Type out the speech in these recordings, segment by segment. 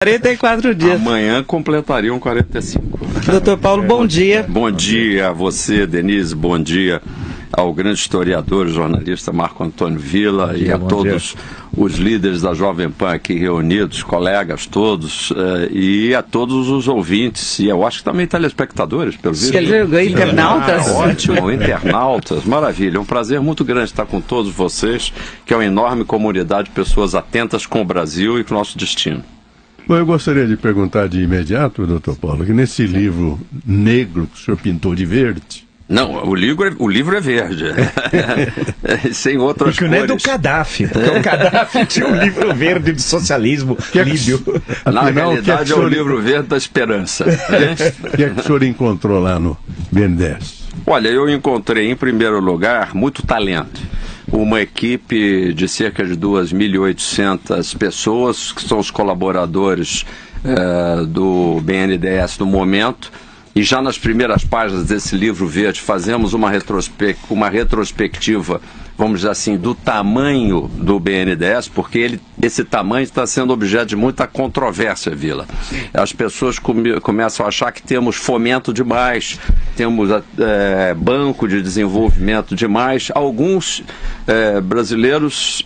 44 dias. Amanhã completariam 45. Doutor Paulo, bom dia. Bom dia a você, Denise. Bom dia ao grande historiador e jornalista Marco Antônio Villa e a todos os líderes da Jovem Pan aqui reunidos, colegas todos, e a todos os ouvintes, e eu acho que também telespectadores, pelo visto. Internautas. Ótimo, internautas, maravilha. É um prazer muito grande estar com todos vocês, que é uma enorme comunidade de pessoas atentas com o Brasil e com o nosso destino. Bom, eu gostaria de perguntar de imediato, doutor Paulo, que nesse livro negro que o senhor pintou de verde... Não, o livro é verde, sem outras porque cores. Não é do Gaddafi, porque o Gaddafi tinha um livro verde de socialismo líbio. Na realidade é o livro verde da esperança. O que é que o senhor encontrou lá no BNDES? Olha, eu encontrei em primeiro lugar muito talento. Uma equipe de cerca de 2.800 pessoas, que são os colaboradores do BNDES no momento, e já nas primeiras páginas desse livro verde fazemos uma retrospectiva, vamos dizer assim, do tamanho do BNDES, porque esse tamanho está sendo objeto de muita controvérsia, Vila. As pessoas começam a achar que temos fomento demais, temos banco de desenvolvimento demais. Alguns brasileiros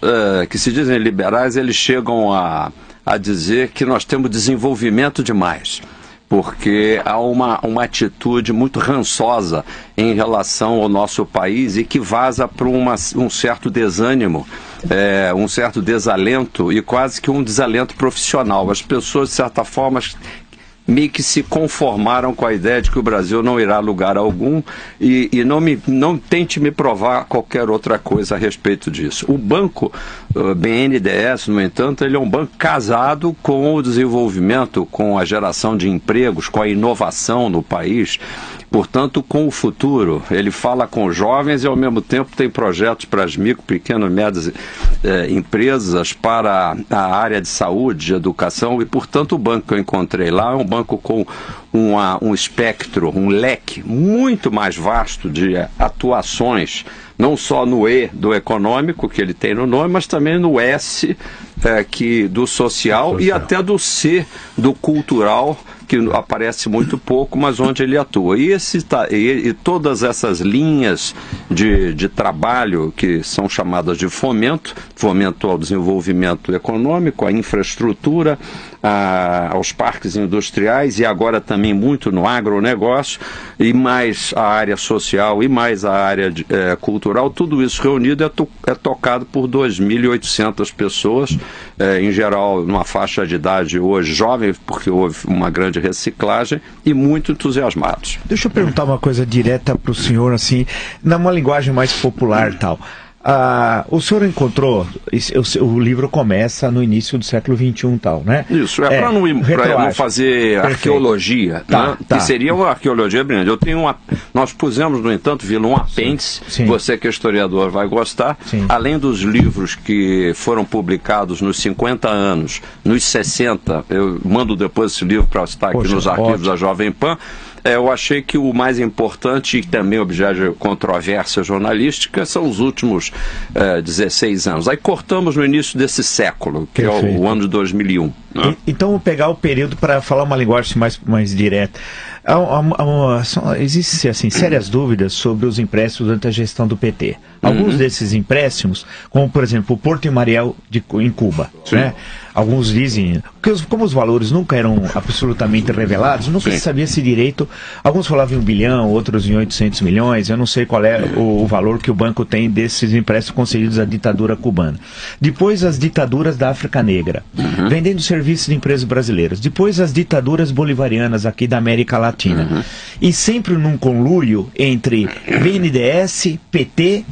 que se dizem liberais, eles chegam a dizer que nós temos desenvolvimento demais, porque há uma atitude muito rançosa em relação ao nosso país e que vaza para um certo desânimo, um certo desalento e quase que um desalento profissional. As pessoas, de certa forma, meio que se conformaram com a ideia de que o Brasil não irá a lugar algum e não tente me provar qualquer outra coisa a respeito disso. O banco BNDES, no entanto, ele é um banco casado com o desenvolvimento, com a geração de empregos, com a inovação no país, portanto, com o futuro. Ele fala com jovens e, ao mesmo tempo, tem projetos para as micro, pequenas e médias empresas, para a área de saúde, de educação, e, portanto, o banco que eu encontrei lá é um banco com um espectro, um leque muito mais vasto de atuações, não só no E do econômico, que ele tem no nome, mas também no S do social e até do C do cultural, que aparece muito pouco, mas onde ele atua. E todas essas linhas de trabalho, que são chamadas de fomento ao desenvolvimento econômico, à infraestrutura, aos parques industriais e agora também muito no agronegócio, e mais a área social e mais a área cultural, tudo isso reunido é tocado por 2.800 pessoas, em geral numa faixa de idade hoje jovem, porque houve uma grande reciclagem, e muito entusiasmados. Deixa eu perguntar uma coisa direta para o senhor, assim, numa linguagem mais popular e tal. O senhor encontrou, o livro começa no início do século XXI, tal, né? Isso, para não fazer arqueologia, né? Que seria uma arqueologia brilhante. Nós pusemos, no entanto, Vila, um apêndice, você que é historiador vai gostar, além dos livros que foram publicados nos 50 anos, nos 60, eu mando depois esse livro para estar aqui nos arquivos da Jovem Pan. Eu achei que o mais importante, e também objeto de controvérsia jornalística, são os últimos 16 anos. Aí cortamos no início desse século, que Perfeito. É o ano de 2001. Né? Então, vou pegar o período para falar uma linguagem mais direta. Existem assim, sérias dúvidas sobre os empréstimos durante a gestão do PT. Alguns desses empréstimos, como por exemplo o Porto Mariel em Cuba, né? Alguns dizem que como os valores nunca eram absolutamente revelados, nunca se sabia se direito. Alguns falavam em 1 bilhão, outros em 800 milhões. Eu não sei qual é o valor que o banco tem desses empréstimos concedidos à ditadura cubana. Depois as ditaduras da África Negra, vendendo serviços de empresas brasileiras. Depois as ditaduras bolivarianas aqui da América Latina. E sempre num conluio entre BNDES, PT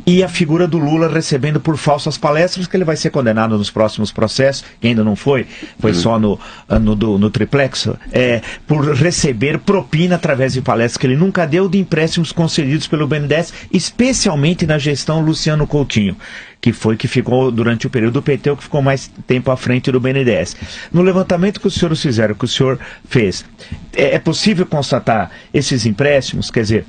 e a figura do Lula recebendo por falsas palestras, que ele vai ser condenado nos próximos processos, que ainda não foi só no triplex, por receber propina através de palestras que ele nunca deu, de empréstimos concedidos pelo BNDES, especialmente na gestão Luciano Coutinho, que ficou durante o período do PT, que ficou mais tempo à frente do BNDES. No levantamento que os senhores fizeram, que o senhor fez, é possível constatar esses empréstimos, quer dizer,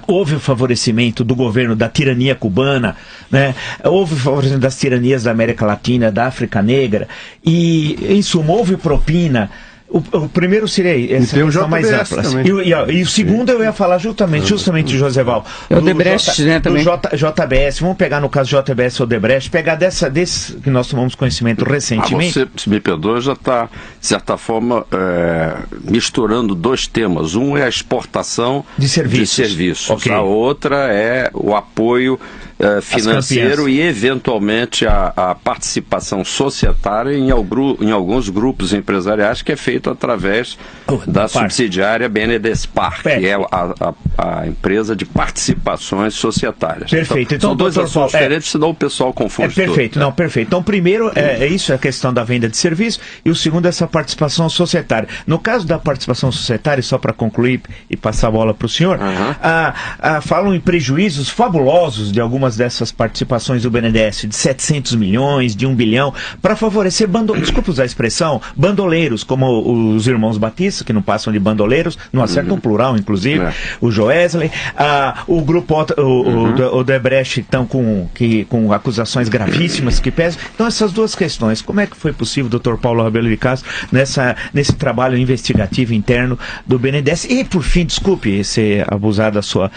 Houve o favorecimento do governo da tirania cubana, né? Houve o favorecimento das tiranias da América Latina, da África Negra, e, em suma, houve propina. O primeiro seria essa questão mais ampla. E o segundo eu ia falar justamente Joséval. O Odebrecht, né, também. Do JBS, vamos pegar no caso JBS ou Odebrecht, pegar desse que nós tomamos conhecimento recentemente. Você, se me perdoa, já está, de certa forma, misturando dois temas. Um é a exportação de serviços. Okay. A outra é o apoio financeiro e, eventualmente, a participação societária em alguns grupos empresariais, que é feito através da subsidiária BNDESPAR, que é a empresa de participações societárias. Perfeito. Então, são dois assuntos diferentes, senão o pessoal confunde perfeito, tudo. Não, perfeito. Então, primeiro, é isso, a questão da venda de serviço, e o segundo, essa participação societária. No caso da participação societária, só para concluir e passar a bola para o senhor, falam em prejuízos fabulosos de algumas dessas participações do BNDES, de 700 milhões, de 1 bilhão, para favorecer, desculpa usar a expressão, bandoleiros, como os irmãos Batista, que não passam de bandoleiros, não acertam plural, inclusive, o Joesley, o grupo o Odebrecht, estão com acusações gravíssimas que pesam. Então, essas duas questões, como é que foi possível, Dr. Paulo Rabelo de Castro, nesse trabalho investigativo interno do BNDES? E, por fim, desculpe ser abusar da sua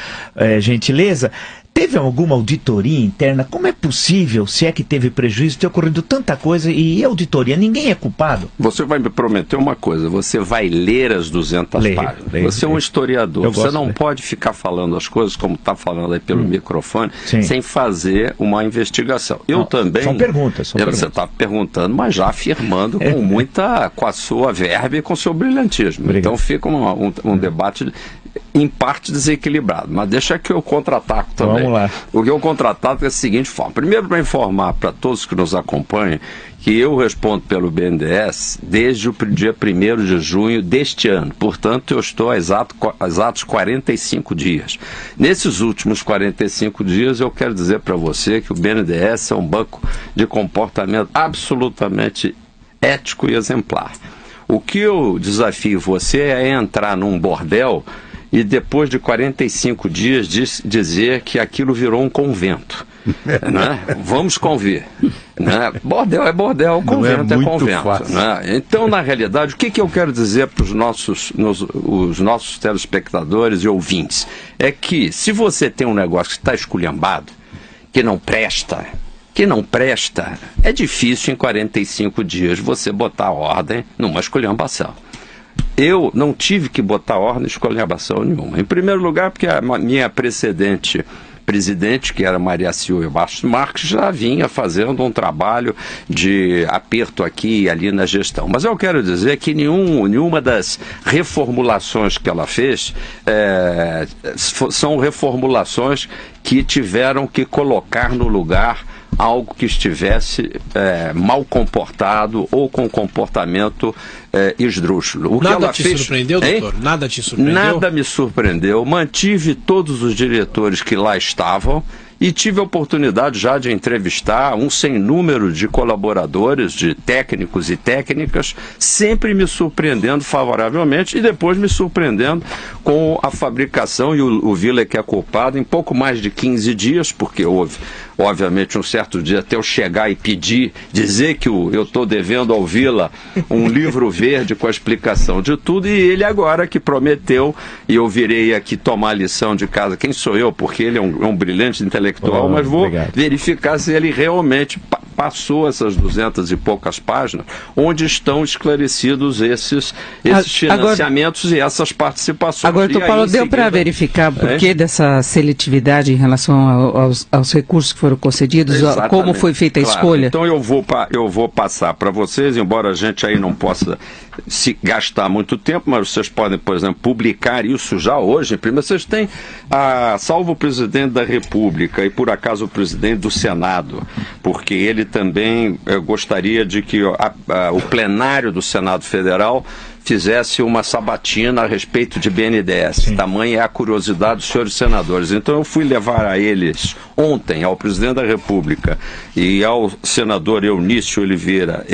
gentileza, teve alguma auditoria interna? Como é possível, se é que teve prejuízo, ter ocorrido tanta coisa e auditoria? Ninguém é culpado. Você vai me prometer uma coisa, você vai ler as 200 páginas. Você é um historiador, você não pode ficar falando as coisas como está falando aí pelo microfone, sem fazer uma investigação. Eu também... São perguntas. Você está perguntando, mas já afirmando com a sua verba e com o seu brilhantismo. Obrigado. Então fica um debate em parte desequilibrado, mas deixa que eu contra-ataco também. Vamos lá. O que eu contra-ataco é da seguinte forma. Primeiro, para informar para todos que nos acompanham que eu respondo pelo BNDES desde o dia 1º de junho deste ano. Portanto, eu estou há exatos 45 dias. Nesses últimos 45 dias, eu quero dizer para você que o BNDES é um banco de comportamento absolutamente ético e exemplar. O que eu desafio você é entrar num bordel e depois de 45 dias dizer que aquilo virou um convento. Né? Vamos convir. Né? Bordel é bordel, convento é convento. Né? Então, na realidade, o que eu quero dizer para os nossos telespectadores e ouvintes? É que se você tem um negócio que está esculhambado, que não presta, é difícil em 45 dias você botar ordem numa esculhambação. Eu não tive que botar ordem em esculhambação nenhuma. Em primeiro lugar, porque a minha presidente, que era Maria Silvia Bastos Marques, já vinha fazendo um trabalho de aperto aqui e ali na gestão. Mas eu quero dizer que nenhuma das reformulações que ela fez são reformulações que tiveram que colocar no lugar algo que estivesse mal comportado ou com comportamento esdrúxulo. Nada te surpreendeu, doutor? Nada te surpreendeu? Nada me surpreendeu. Mantive todos os diretores que lá estavam e tive a oportunidade já de entrevistar um sem número de colaboradores, de técnicos e técnicas, sempre me surpreendendo favoravelmente e depois me surpreendendo com a fabricação, e o Vila que é culpado, em pouco mais de 15 dias, porque houve, obviamente, um certo dia até eu chegar e pedir, dizer que eu estou devendo ao Vila um livro verde com a explicação de tudo, e ele agora que prometeu, e eu virei aqui tomar a lição de casa, quem sou eu, porque ele é um brilhante intelectual, mas vou verificar se ele realmente passou essas 200 e poucas páginas, onde estão esclarecidos esses financiamentos e essas participações. Agora, Paulo, deu para verificar por que dessa seletividade em relação aos recursos que foram concedidos, exatamente, como foi feita a escolha? Então eu vou passar para vocês, embora a gente aí não possa se gastar muito tempo, mas vocês podem, por exemplo, publicar isso já hoje. Primeiro, vocês têm, salvo o presidente da República e por acaso o presidente do Senado, porque ele também gostaria de que o plenário do Senado Federal fizesse uma sabatina a respeito de BNDES. Sim. Tamanha é a curiosidade dos senhores senadores. Então eu fui levar a eles ontem, ao presidente da República e ao senador Eunício Oliveira,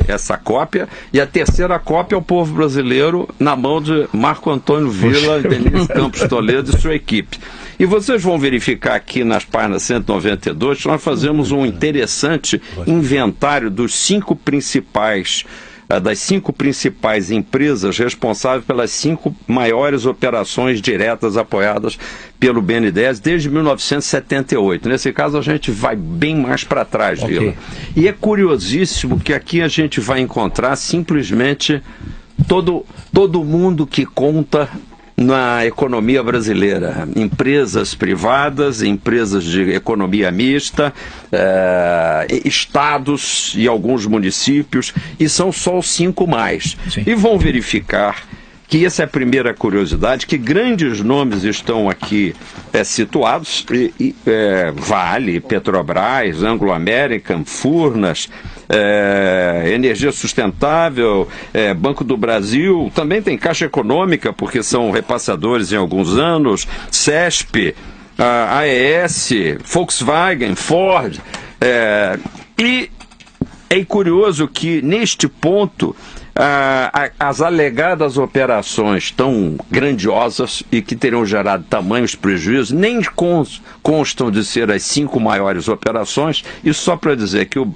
essa cópia, e a terceira cópia ao povo brasileiro na mão de Marco Antônio Villa, Denise Campos Toledo e sua equipe. E vocês vão verificar aqui nas páginas 192 que nós fazemos um interessante inventário das 5 principais empresas responsáveis pelas 5 maiores operações diretas apoiadas pelo BNDES desde 1978. Nesse caso, a gente vai bem mais para trás, Vila. E é curiosíssimo que aqui a gente vai encontrar simplesmente todo mundo que conta na economia brasileira, empresas privadas, empresas de economia mista, estados e alguns municípios, e são só os 5 mais. Sim. E vão verificar que essa é a primeira curiosidade, que grandes nomes estão aqui situados, Vale, Petrobras, Anglo American, Furnas, Energia Sustentável, Banco do Brasil, também tem Caixa Econômica, porque são repassadores em alguns anos, CESP, AES, Volkswagen, Ford, e é curioso que neste ponto as alegadas operações tão grandiosas e que teriam gerado tamanhos prejuízos nem constam de ser as 5 maiores operações, e só para dizer que o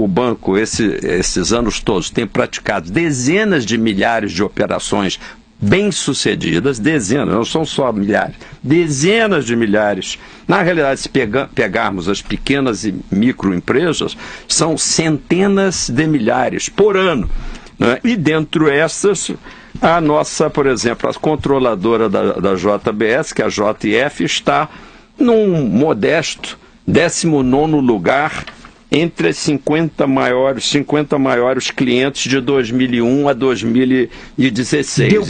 banco, esses anos todos, tem praticado dezenas de milhares de operações bem-sucedidas, dezenas, não são só milhares, dezenas de milhares. Na realidade, se pegarmos as pequenas e microempresas, são centenas de milhares por ano, né? E dentro essas, a nossa, por exemplo, a controladora da JBS, que é a JF, está num modesto 19º lugar entre os 50 maiores clientes de 2001 a 2016. Deu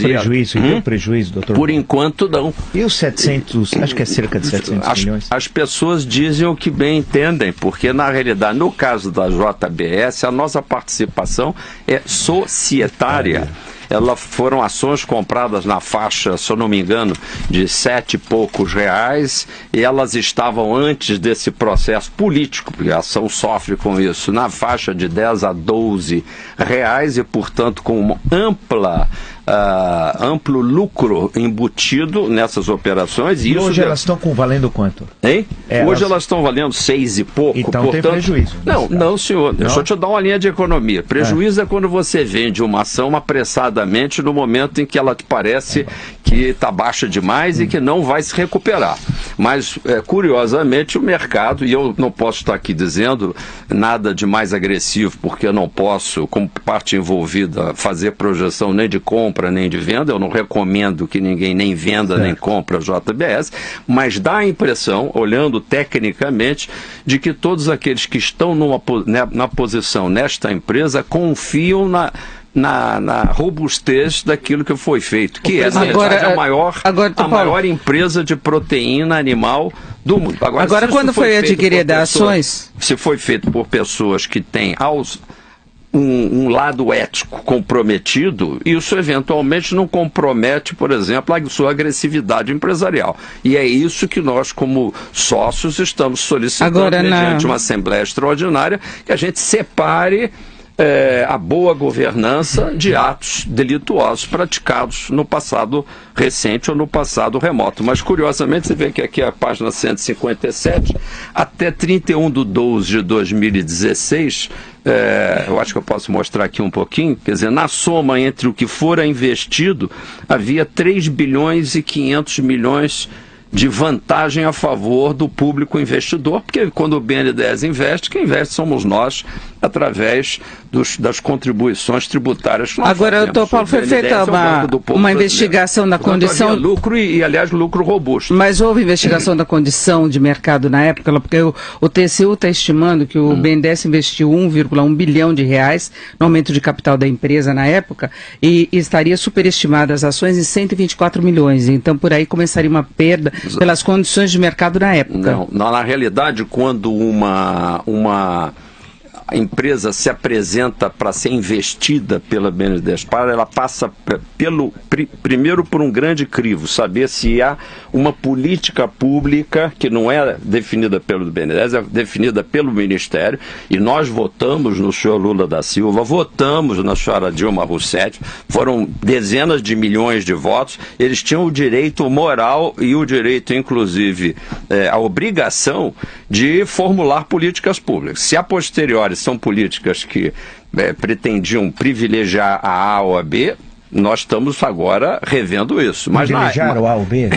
prejuízo, doutor? Por enquanto, não. E os 700, acho que é cerca de 700 milhões? As pessoas dizem o que bem entendem, porque, na realidade, no caso da JBS, a nossa participação é societária. Foram ações compradas na faixa, se eu não me engano, de 7 e poucos reais, e elas estavam antes desse processo político, porque a ação sofre com isso, na faixa de 10 a 12 reais, e, portanto, com uma amplo lucro embutido nessas operações. E hoje elas estão valendo quanto? Hein? Hoje elas estão valendo 6 e pouco. Então portanto, tem prejuízo. Não, senhor. Deixa eu te dar uma linha de economia. Prejuízo é quando você vende uma ação apressadamente no momento em que ela te parece que está baixa demais e que não vai se recuperar. Mas, curiosamente, o mercado, e eu não posso estar aqui dizendo nada de mais agressivo, porque eu não posso, como parte envolvida, fazer projeção nem de compra nem de venda. Eu não recomendo que ninguém nem venda nem compra JBS, mas dá a impressão, olhando tecnicamente, de que todos aqueles que estão na posição nesta empresa confiam na robustez daquilo que foi feito, que é, na verdade, a maior empresa de proteína animal do mundo. Agora quando foi adquirida ações... Se foi feito por pessoas que têm um lado ético comprometido, isso eventualmente não compromete, por exemplo, a sua agressividade empresarial. E é isso que nós, como sócios, estamos solicitando mediante uma Assembleia Extraordinária, que a gente separe a boa governança de atos delituosos praticados no passado recente ou no passado remoto. Mas, curiosamente, você vê que aqui a página 157, até 31/12/2016, eu acho que eu posso mostrar aqui um pouquinho, quer dizer, na soma entre o que fora investido, havia 3 bilhões e 500 milhões de vantagem a favor do público investidor, porque quando o BNDES investe, quem investe somos nós, através das contribuições tributárias que nós Agora, fazemos. Doutor Paulo, foi feita uma investigação da condição... Havia lucro aliás, lucro robusto. Mas houve investigação da condição de mercado na época, porque o TCU está estimando que o BNDES investiu 1,1 bilhão de reais no aumento de capital da empresa na época e estaria superestimada as ações em 124 milhões. Então, por aí começaria uma perda pelas condições de mercado na época. Não, na realidade, quando a empresa se apresenta para ser investida pela BNDES, ela passa primeiro por um grande crivo, saber se há uma política pública que não é definida pelo BNDES, é definida pelo Ministério, e nós votamos no senhor Lula da Silva, votamos na senhora Dilma Rousseff, foram dezenas de milhões de votos, eles tinham o direito moral e o direito, inclusive, a obrigação de formular políticas públicas. Se a posteriori são políticas que pretendiam privilegiar a A ou a B, nós estamos agora revendo isso. Mas privilegiar o A ou B?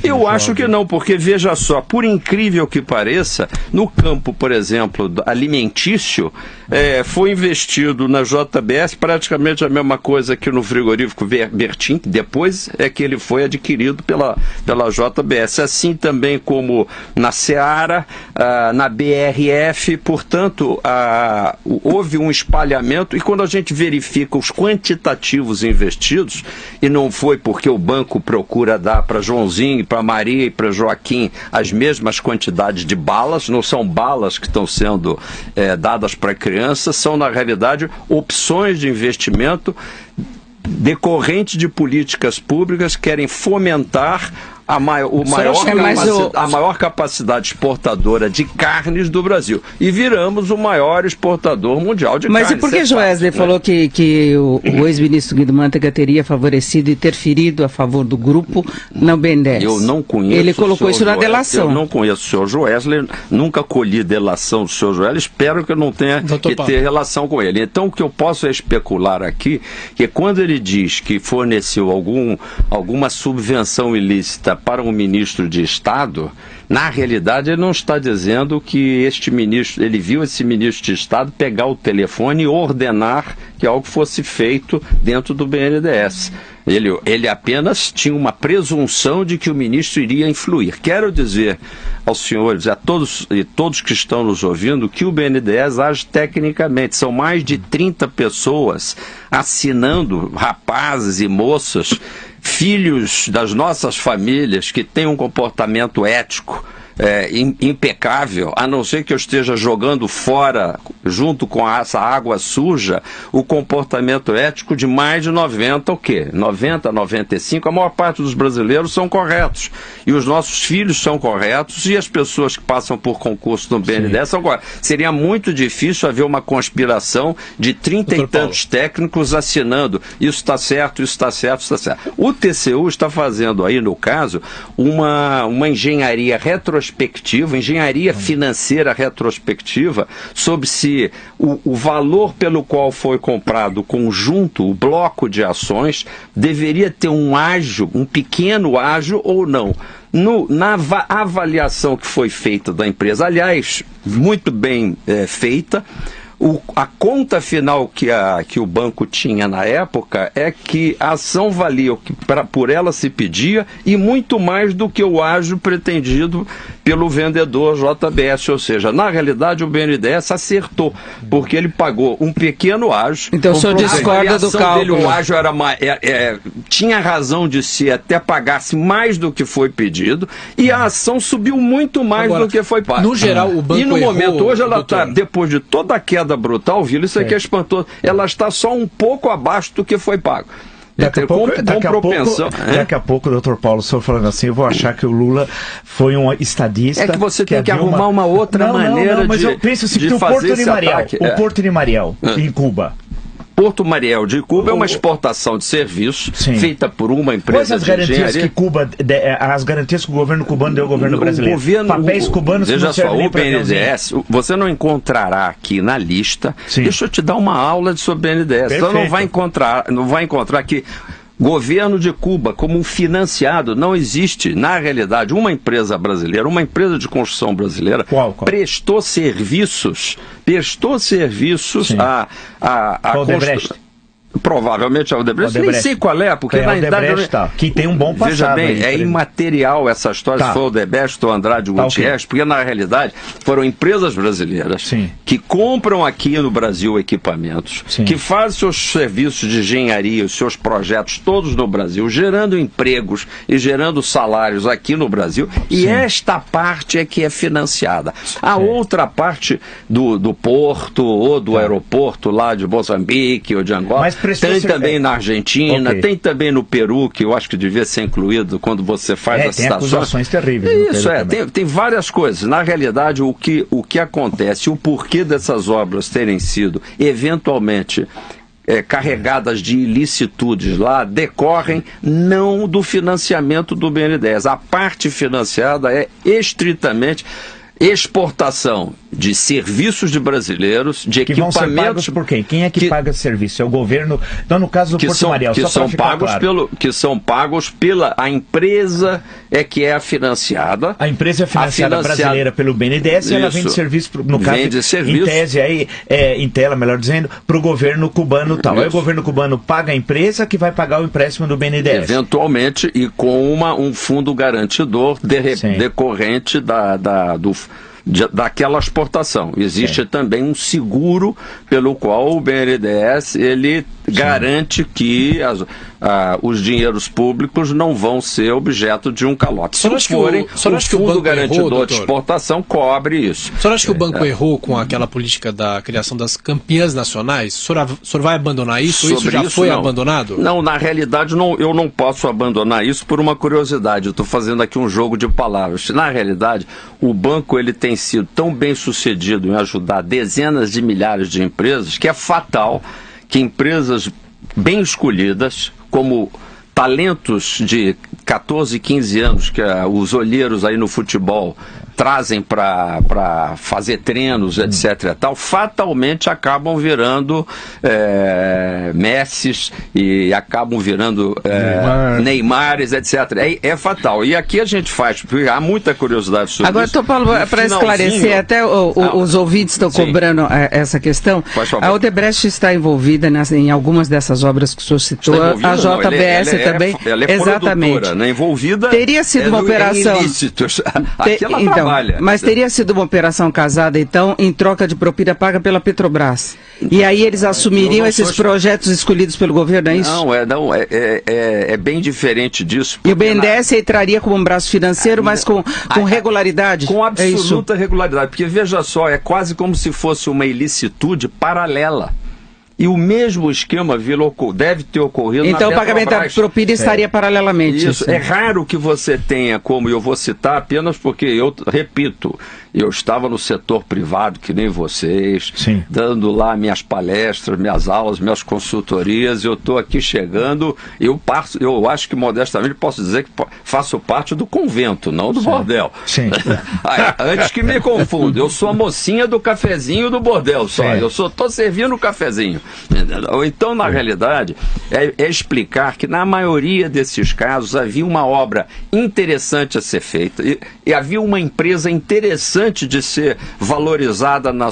Eu acho que não, porque veja só, por incrível que pareça, no campo, por exemplo, alimentício, foi investido na JBS praticamente a mesma coisa que no frigorífico Bertin, depois é que ele foi adquirido pela JBS, assim também como na Seara, na BRF, portanto, houve um espalhamento, e quando a gente verifica os quantitativos investidos, e não foi porque o banco procura dar para Joãozinho, para Maria e para Joaquim as mesmas quantidades de balas, não são balas que estão sendo dadas para crianças, são na realidade opções de investimento decorrentes de políticas públicas que querem fomentar a maior capacidade exportadora de carnes do Brasil. E viramos o maior exportador mundial de carnes. Mas e por que Joesley falou que o ex-ministro Guido Mantega teria favorecido e interferido a favor do grupo na BNDES? Eu não conheço. Ele colocou isso na delação. Eu não conheço o senhor Joesley, nunca colhi delação do senhor Joesley, espero que eu não tenha que ter relação com ele. Então o que eu posso especular aqui, que quando ele diz que forneceu alguma subvenção ilícita para um ministro de Estado, na realidade ele não está dizendo que ele viu esse ministro de Estado pegar o telefone e ordenar que algo fosse feito dentro do BNDES. Ele apenas tinha uma presunção de que o ministro iria influir. Quero dizer aos senhores, a todos que estão nos ouvindo, que o BNDES age tecnicamente. São mais de 30 pessoas assinando, rapazes e moças, filhos das nossas famílias que têm um comportamento ético impecável, a não ser que eu esteja jogando fora, junto com essa água suja, o comportamento ético de mais de 90, 95, a maior parte dos brasileiros são corretos. E os nossos filhos são corretos, e as pessoas que passam por concurso no BNDES são corretas. Seria muito difícil haver uma conspiração de 30 e tantos técnicos assinando, isso está certo, isso está certo, isso está certo. O TCU está fazendo aí, no caso, uma engenharia retrospectiva, engenharia financeira retrospectiva, sobre se o valor pelo qual foi comprado o conjunto, o bloco de ações, deveria ter um pequeno ágio ou não. Na avaliação que foi feita da empresa, aliás, muito bem feita, a conta final que o banco tinha na época é que a ação valia o que por ela se pedia e muito mais do que o ágio pretendido pelo vendedor JBS, ou seja, na realidade o BNDES acertou, porque ele pagou um pequeno ágio. Então o senhor discorda do cálculo? O ágio tinha razão de se até pagasse mais do que foi pedido, e a ação subiu muito mais do que foi pago. No geral, o banco e no momento, hoje ela está, doutor, depois de toda a queda brutal, Vila, isso aqui é espantoso, ela está só um pouco abaixo do que foi pago. Daqui a pouco, doutor Paulo, o senhor falando assim, eu vou achar que o Lula foi um estadista. É que você tem que arrumar uma outra maneira mas eu penso assim, que o Porto de Mariel, em Cuba. Porto Mariel de Cuba é uma exportação de serviços feita por uma empresa de engenharia. As garantias que o governo cubano deu ao governo brasileiro? Papéis cubanos que não servem para BNDES, você não encontrará aqui na lista. Deixa eu te dar uma aula sobre BNDES. Então não vai encontrar aqui governo de Cuba como um financiado. Não existe, na realidade, uma empresa brasileira, uma empresa de construção brasileira, prestou serviços a Provavelmente a Odebrecht. Nem sei qual é, porque na verdade... que tem um bom passado. Veja bem, é imaterial essa história, se foi o Odebrecht ou Andrade Gutierrez, porque na realidade foram empresas brasileiras que compram aqui no Brasil equipamentos, que fazem seus serviços de engenharia, os seus projetos todos no Brasil, gerando empregos e gerando salários aqui no Brasil, e esta parte é que é financiada. A outra parte do porto ou do aeroporto lá de Moçambique ou de Angola, tem também na Argentina, tem também no Peru, que eu acho que devia ser incluído quando você faz as tem acusações terríveis. Isso tem várias coisas. Na realidade, o que acontece, o porquê dessas obras terem sido eventualmente carregadas de ilicitudes lá, decorrem não do financiamento do BNDES. A parte financiada é estritamente exportação de serviços de brasileiros, de equipamentos... Que vão ser pagos por quem? Quem é que paga esse serviço? É o governo? Então, no caso do Porto Mariel, que são pagos pela... A empresa que é a financiada. A empresa é financiada brasileira pelo BNDES e ela vende serviço, no caso, em tese, em tela, melhor dizendo, para o governo cubano tal. Aí o governo cubano paga a empresa que vai pagar o empréstimo do BNDES. Eventualmente, e com um fundo garantidor decorrente daquela exportação. Existe também um seguro pelo qual o BNDES garante que os dinheiros públicos não vão ser objeto de um calote. Se forem, o fundo garantidor de exportação cobre isso. O senhor acha que o banco errou com aquela política da criação das campeãs nacionais? O senhor vai abandonar isso? Isso já foi abandonado? Não, na realidade eu não posso abandonar isso por uma curiosidade. Eu estou fazendo aqui um jogo de palavras. Na realidade, o banco tem sido tão bem sucedido em ajudar dezenas de milhares de empresas que é fatal que empresas bem escolhidas, como talentos de 14, 15 anos, que os olheiros aí no futebol trazem para fazer treinos, etc. e tal, fatalmente acabam virando Messis e acabam virando Neymares, etc. É fatal. E aqui a gente faz, porque há muita curiosidade sobre isso. Agora, Paulo, para esclarecer, até os ouvintes estão cobrando essa questão. A Odebrecht está envolvida em algumas dessas obras que o senhor citou, a JBS também. Ela é exatamente. Envolvida. Teria sido uma operação. Aqui ela trabalha. Mas teria sido uma operação casada, então, em troca de propina paga pela Petrobras. E aí eles assumiriam esses projetos escolhidos pelo governo, é isso? Não, é bem diferente disso. E o BNDES entraria como um braço financeiro, mas com regularidade? Com absoluta regularidade, porque veja só, é quase como se fosse uma ilicitude paralela. E o mesmo esquema deve ter ocorrido então, na Petrobras. Então o pagamento da propina estaria paralelamente. Isso. É raro que você tenha, como eu vou citar, apenas porque eu repito, eu estava no setor privado, que nem vocês, dando lá minhas palestras, minhas aulas, minhas consultorias, eu estou aqui chegando, eu acho que modestamente posso dizer que faço parte do convento, não do bordel. Antes que me confunda, eu sou a mocinha do cafezinho do bordel só, eu estou servindo o cafezinho. Então, na realidade, é explicar que na maioria desses casos havia uma obra interessante a ser feita e havia uma empresa interessante de ser valorizada no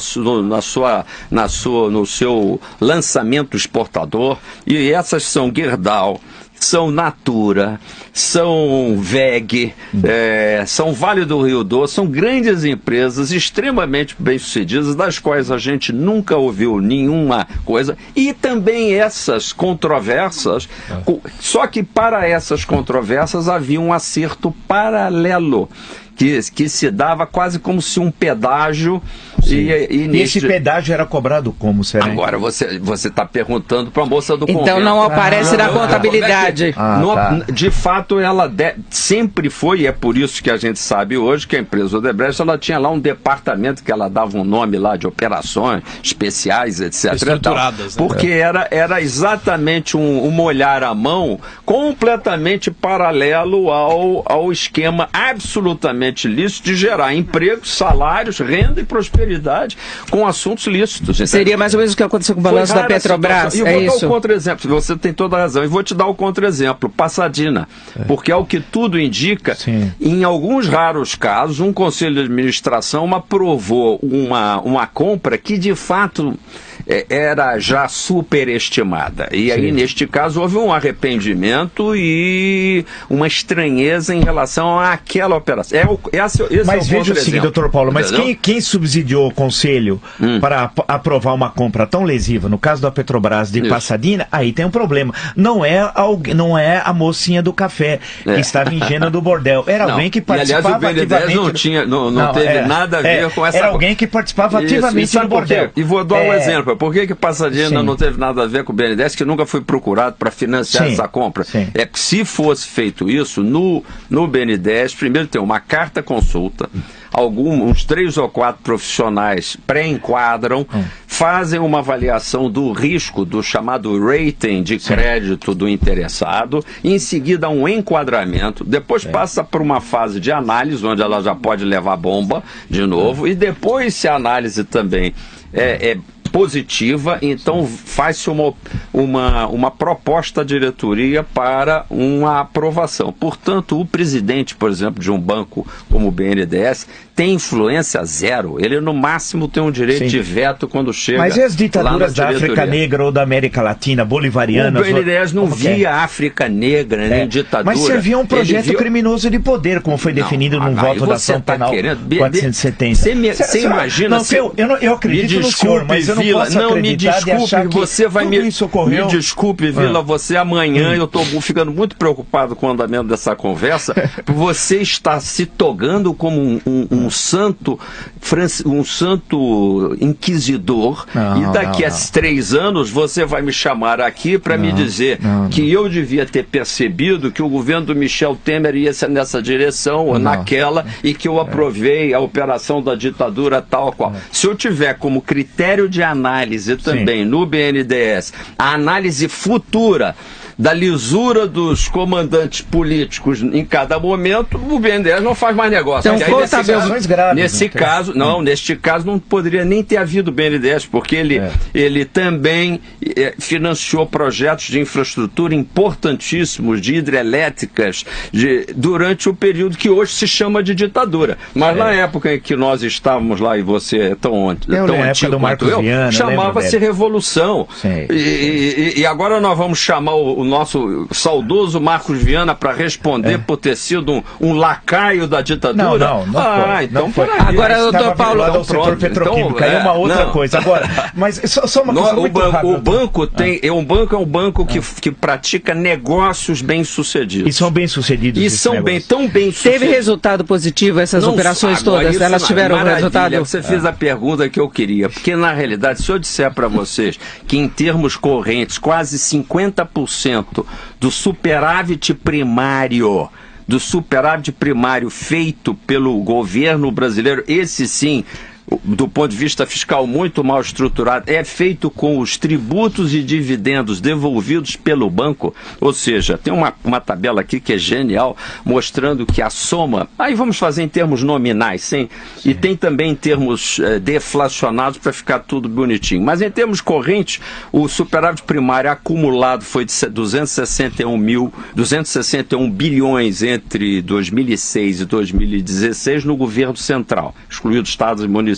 seu lançamento exportador, e essas são Gerdau, são Natura, são VEG, são Vale do Rio Doce, são grandes empresas extremamente bem-sucedidas, das quais a gente nunca ouviu nenhuma coisa, e também essas controvérsias, só que para essas controvérsias havia um acerto paralelo, que se dava quase como se um pedágio... E esse pedágio era cobrado como, será? Agora, você está perguntando para a moça do convento. Então não aparece na contabilidade. De fato, ela sempre foi, e é por isso que a gente sabe hoje que a empresa Odebrecht, ela tinha lá um departamento que ela dava um nome lá de operações especiais, etc. Estruturadas, tal, porque era exatamente um olhar à mão completamente paralelo ao esquema absolutamente lícito de gerar empregos, salários, renda e prosperidade com assuntos lícitos. Seria mais ou menos o que aconteceu com o balanço da Petrobras. E eu vou dar o contra-exemplo, você tem toda a razão, e vou te dar o contra-exemplo, Passadina, porque ao que tudo indica, em alguns raros casos, um conselho de administração aprovou uma compra que de fato era já superestimada. E aí, neste caso, houve um arrependimento e uma estranheza em relação àquela operação. Mas veja o seguinte, doutor Paulo, mas quem subsidiou o Conselho para aprovar uma compra tão lesiva, no caso da Petrobras de Pasadena, aí tem um problema. Não é a mocinha do café que estava ingênua do bordel. Era alguém que participava ativamente. Não teve nada a ver com essa... Era alguém que participava ativamente no bordel. E vou dar um exemplo. Por que Pasadena não teve nada a ver com o BNDES, que nunca foi procurado para financiar essa compra? É que se fosse feito isso, no BNDES, primeiro tem uma carta consulta, uns 3 ou 4 profissionais pré-enquadram, fazem uma avaliação do risco, do chamado rating de crédito do interessado, em seguida um enquadramento, depois passa por uma fase de análise, onde ela já pode levar bomba de novo, e depois, se a análise também é positiva, então faz-se uma proposta à diretoria para uma aprovação. Portanto, o presidente, por exemplo, de um banco como o BNDES, tem influência zero. Ele, no máximo, tem um direito de veto quando chega. Mas e as ditaduras da África Negra ou da América Latina, bolivarianas? O BNDES não via África Negra, nem ditadura. Mas servia um projeto criminoso de poder, como foi definido num voto da ação penal 470. Você imagina... Eu acredito no senhor, mas eu não posso acreditar de achar que você vai me ocorreu. Me desculpe, Vila, você amanhã, eu estou ficando muito preocupado com o andamento dessa conversa, você está se togando como um santo inquisidor, e daqui a 3 anos você vai me chamar aqui para me dizer que eu devia ter percebido que o governo do Michel Temer ia ser nessa direção ou naquela, e que eu aprovei a operação da ditadura tal qual. Se eu tiver como critério de análise também no BNDES a análise futura da lisura dos comandantes políticos em cada momento, o BNDES não faz mais negócio. Então, neste caso não poderia nem ter havido BNDES, porque ele também financiou projetos de infraestrutura importantíssimos, de hidrelétricas, durante o período que hoje se chama de ditadura. Mas na época em que nós estávamos lá, e você é tão antigo quanto eu, chamava-se Revolução. E agora nós vamos chamar o nosso saudoso Marcos Viana para responder por ter sido um lacaio da ditadura? Não foi. Agora, doutor Paulo, ao setor petroquímico, aí é uma outra coisa. Agora, mas só uma coisa muito rápida. O banco é um banco que pratica negócios bem-sucedidos. E são bem-sucedidos. E são tão bem-sucedidos. Teve resultado positivo essas operações todas? Elas tiveram resultado? Você fez a pergunta que eu queria, porque na realidade, se eu disser para vocês que em termos correntes, quase 50% do superávit primário feito pelo governo brasileiro, esse sim, do ponto de vista fiscal muito mal estruturado, é feito com os tributos e dividendos devolvidos pelo banco. Ou seja, tem uma tabela aqui que é genial, mostrando que a soma, aí vamos fazer em termos nominais, e tem também em termos deflacionados para ficar tudo bonitinho. Mas em termos correntes, o superávit primário acumulado foi de 261 bilhões entre 2006 e 2016 no governo central, excluído estados e municípios.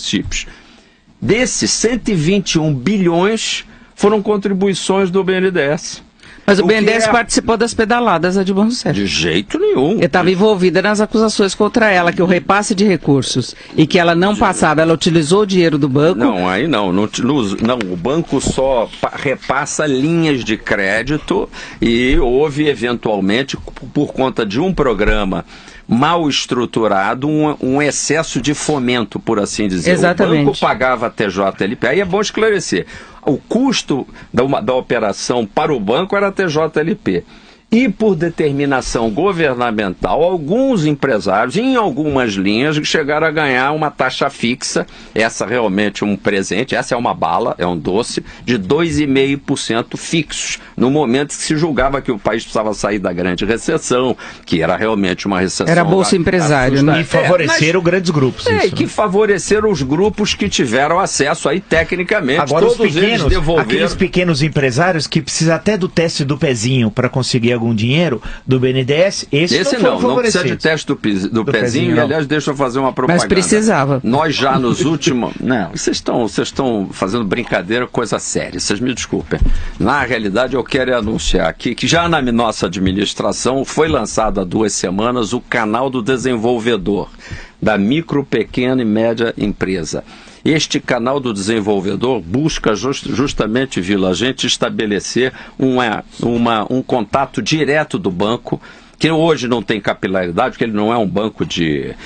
Desses 121 bilhões foram contribuições do BNDES. Mas o BNDES participou das pedaladas, Edmundo Rousseff. De jeito nenhum. Ele estava envolvida nas acusações contra ela, que o repasse de recursos e que ela não passava, ela utilizou o dinheiro do banco. Não, aí não, o banco só repassa linhas de crédito e houve eventualmente, por conta de um programa mal estruturado, um excesso de fomento, por assim dizer. Exatamente. O banco pagava a TJLP. Aí é bom esclarecer. O custo da operação para o banco era a TJLP. E por determinação governamental, alguns empresários, em algumas linhas, chegaram a ganhar uma taxa fixa, essa realmente um presente, essa é uma bala, é um doce, de 2,5% fixos, no momento que se julgava que o país precisava sair da grande recessão, que era realmente uma recessão. Era Bolsa Empresário, né? E favoreceram grandes grupos. Que favoreceram os grupos que tiveram acesso aí tecnicamente. Agora, todos eles devolveram. Aqueles pequenos empresários que precisam até do teste do pezinho para conseguir algum dinheiro do BNDES, esse não precisa de teste do pezinho, e aliás, deixa eu fazer uma propaganda. Mas precisava. Nós já nos últimos... Não, vocês estão fazendo brincadeira, coisa séria, vocês me desculpem. Na realidade, eu quero anunciar aqui que já na nossa administração foi lançado há 2 semanas o canal do desenvolvedor, da micro, pequena e média empresa. Este canal do desenvolvedor busca justamente, Vila, a gente estabelecer um contato direto do banco, que hoje não tem capilaridade, porque ele não é um banco de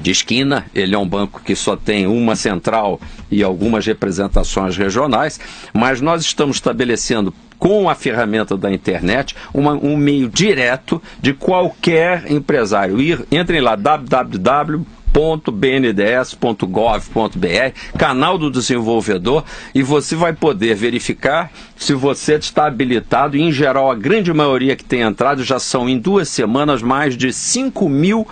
esquina, ele é um banco que só tem uma central e algumas representações regionais, mas nós estamos estabelecendo, com a ferramenta da internet, um meio direto de qualquer empresário. Entrem lá, www.bnds.gov.br, canal do desenvolvedor, e você vai poder verificar se você está habilitado. E, em geral, a grande maioria que tem entrado já são, em 2 semanas, mais de 5.000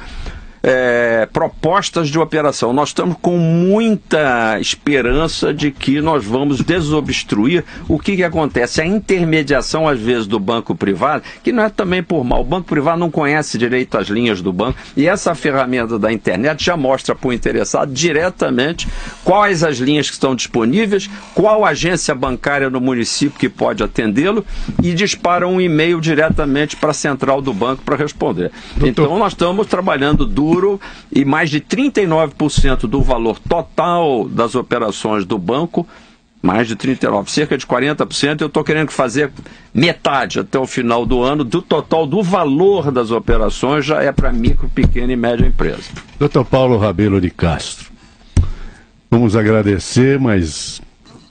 propostas de operação. Nós estamos com muita esperança de que nós vamos desobstruir o que acontece. A intermediação, às vezes, do banco privado, que não é também por mal. O banco privado não conhece direito as linhas do banco, e essa ferramenta da internet já mostra para o interessado diretamente quais as linhas que estão disponíveis, qual agência bancária no município que pode atendê-lo, e dispara um e-mail diretamente para a central do banco para responder. Então, nós estamos trabalhando duro, e mais de 39% do valor total das operações do banco, mais de 39%, cerca de 40%, eu estou querendo fazer metade até o final do ano do total do valor das operações, já é para micro, pequena e média empresa. Dr. Paulo Rabelo de Castro, vamos agradecer, mas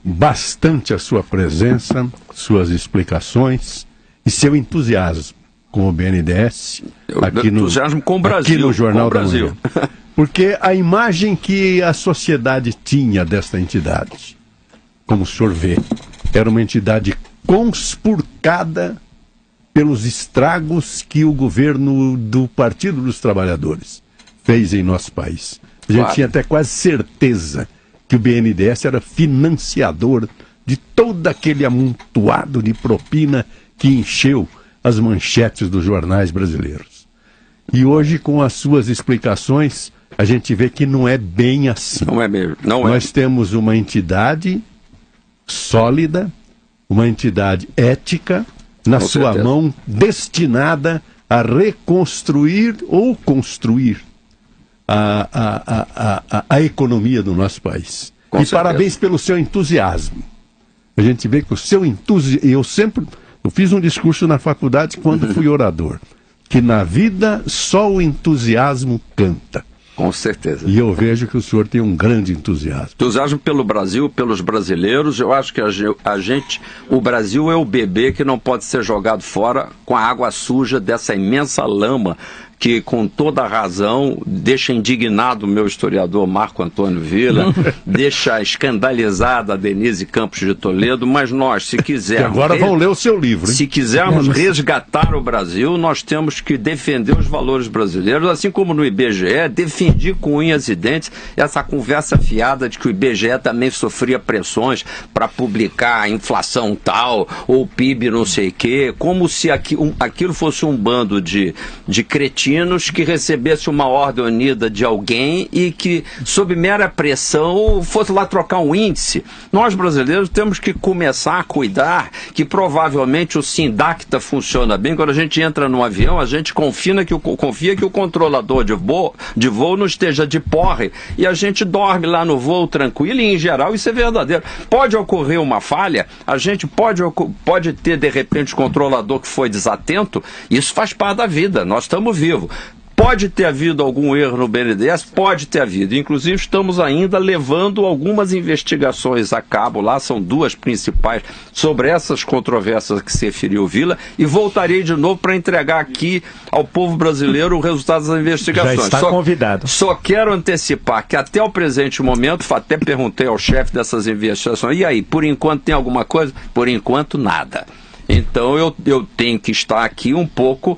bastante a sua presença, suas explicações e seu entusiasmo com o BNDES, aqui no Jornal da Manhã. Porque a imagem que a sociedade tinha desta entidade, como o senhor vê, era uma entidade conspurcada pelos estragos que o governo do Partido dos Trabalhadores fez em nosso país. A gente tinha até quase certeza que o BNDES era financiador de todo aquele amontoado de propina que encheu as manchetes dos jornais brasileiros. E hoje, com as suas explicações, a gente vê que não é bem assim. Não é mesmo. Nós temos uma entidade sólida, uma entidade ética, na sua mão, destinada a reconstruir ou construir a economia do nosso país. E parabéns pelo seu entusiasmo. A gente vê que o seu entusiasmo... Eu fiz um discurso na faculdade quando fui orador, que na vida só o entusiasmo canta. Com certeza. E eu vejo que o senhor tem um grande entusiasmo. Entusiasmo pelo Brasil, pelos brasileiros. Eu acho que o Brasil é o bebê que não pode ser jogado fora com a água suja dessa imensa lama que, com toda a razão, deixa indignado o meu historiador Marco Antônio Villa, deixa escandalizada a Denise Campos de Toledo, mas nós, se quisermos... Que agora vão ler o seu livro, hein? Se quisermos resgatar o Brasil, nós temos que defender os valores brasileiros, assim como no IBGE, defendi com unhas e dentes essa conversa fiada de que o IBGE também sofria pressões para publicar a inflação tal, ou PIB não sei o quê, como se aquilo fosse um bando de cretinos que recebesse uma ordem unida de alguém e que, sob mera pressão, fosse lá trocar um índice. Nós, brasileiros, temos que começar a cuidar que provavelmente o Sindacta funciona bem. Quando a gente entra no avião, a gente confia que o controlador de voo não esteja de porre e a gente dorme lá no voo tranquilo, e, em geral, isso é verdadeiro. Pode ocorrer uma falha, a gente pode ter, de repente, o controlador que foi desatento, isso faz parte da vida, nós estamos vivos. Pode ter havido algum erro no BNDES? Pode ter havido. Inclusive, estamos ainda levando algumas investigações a cabo lá, são 2 principais, sobre essas controvérsias que se referiu o Villa, e voltarei de novo para entregar aqui ao povo brasileiro o resultado das investigações. Já está convidado. Só quero antecipar que até o presente momento, até perguntei ao chefe dessas investigações, e aí, por enquanto tem alguma coisa? Por enquanto, nada. Então eu tenho que estar aqui um pouco,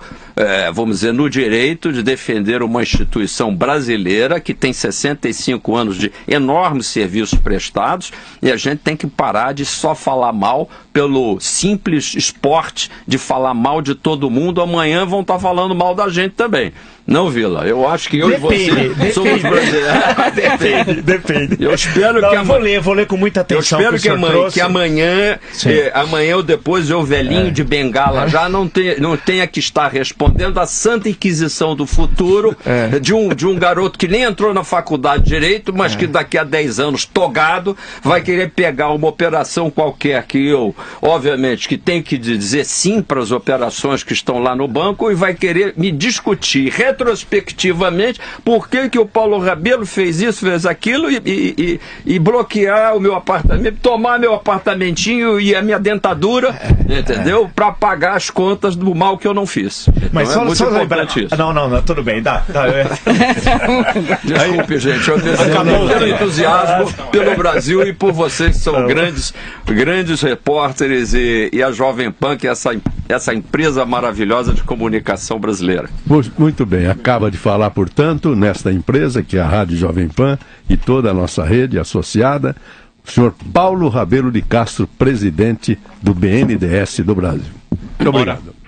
vamos dizer, no direito de defender uma instituição brasileira que tem 65 anos de enormes serviços prestados, e a gente tem que parar de só falar mal pelo simples esporte de falar mal de todo mundo. Amanhã vão estar falando mal da gente também. Não, Vila, eu acho que eu e você somos brasileiros. Depende. Eu espero que vou ler com muita atenção. Eu espero que amanhã ou depois eu, velhinho de bengala, já não tenha que estar respondendo à Santa Inquisição do futuro de um garoto que nem entrou na faculdade de Direito, mas que daqui a 10 anos, togado, vai querer pegar uma operação qualquer que eu, obviamente, que tenho que dizer sim para as operações que estão lá no banco, e vai querer me discutir retrospectivamente por que o Paulo Rabelo fez isso, fez aquilo, e bloquear o meu apartamento, tomar meu apartamentinho e a minha dentadura, entendeu? Para pagar as contas do mal que eu não fiz. Então, mas só lembrar isso. Não, tudo bem, dá. Desculpe, gente, eu desejo pelo entusiasmo pelo Brasil e por vocês que são grandes repórteres, e a Jovem Pan, que é essa empresa maravilhosa de comunicação brasileira. Muito bem, acaba de falar, portanto, nesta empresa, que é a Rádio Jovem Pan e toda a nossa rede associada, o senhor Paulo Rabelo de Castro, presidente do BNDES do Brasil. Muito obrigado.